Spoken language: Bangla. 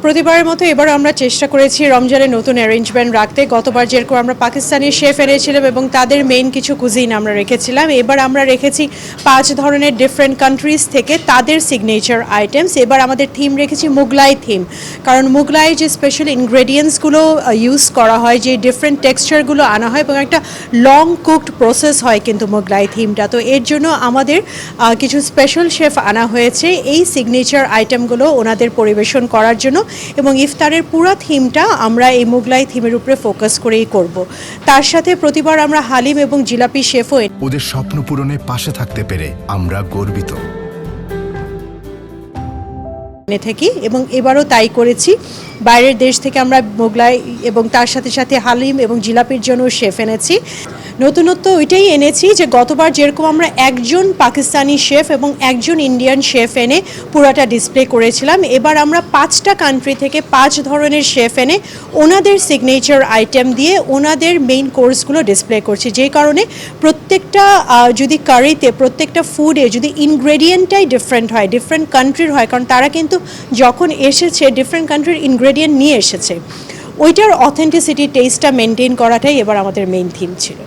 প্রতিবারের মতো এবার আমরা চেষ্টা করেছি রমজানের নতুন অ্যারেঞ্জমেন্ট রাখতে। গতবার যেরকম আমরা পাকিস্তানি শেফ এনেছিলাম এবং তাদের মেইন কিছু কুজিন আমরা রেখেছিলাম, এবার আমরা রেখেছি 5 ধরনের ডিফারেন্ট কান্ট্রিজ থেকে তাদের সিগনেচার আইটেমস। এবার আমাদের থিম রেখেছি মুগলাই থিম, কারণ মুগলাই যে স্পেশাল ইনগ্রেডিয়েন্টসগুলো ইউজ করা হয়, যে ডিফারেন্ট টেক্সচারগুলো আনা হয় এবং একটা লং কুকড প্রসেস হয় কিন্তু মুগলাই থিমটা। তো এর জন্য আমাদের কিছু স্পেশাল শেফ আনা হয়েছে এই সিগনেচার আইটেমগুলো ওনাদের পরিবেশন করার জন্য, এবং ইফতারের পুরো থিমটা আমরা এই মুগলাই থিমের উপরে ফোকাস করেই করব। তার সাথে প্রতিবার আমরা হালিম এবং জিলাপি শেফও ওদের স্বপ্ন পূরণে পাশে থাকতে পেরে আমরা গর্বিত এনে থাকি এবং এবারও তাই করেছি। বাইরের দেশ থেকে আমরা মোগলাই এবং তার সাথে সাথে হালিম এবং জিলাপির জন্য শেফ এনেছি। নতুনত্ব ওইটাই এনেছি যে গতবার যেরকম আমরা একজন পাকিস্তানি শেফ এবং একজন ইন্ডিয়ান শেফ এনে পুরাটা ডিসপ্লে করেছিলাম, এবার আমরা 5টা কান্ট্রি থেকে 5 ধরনের শেফ এনে ওনাদের সিগনেচার আইটেম দিয়ে ওনাদের মেইন কোর্সগুলো ডিসপ্লে করছি। যে কারণে প্রত্যেকটা যদি কারিতে, প্রত্যেকটা ফুডে যদি ইনগ্রেডিয়েন্টটাই ডিফারেন্ট হয়, ডিফারেন্ট কান্ট্রির হয়, কারণ তারা কিন্তু যখন এসেছে ডিফারেন্ট কান্ট্রির ইনগ্রেডিয়েন্ট নিয়ে এসেছে, ওইটার অথেন্টিসিটি টেস্টটা মেনটেন করাটাই এবার আমাদের মেইন থিম ছিল।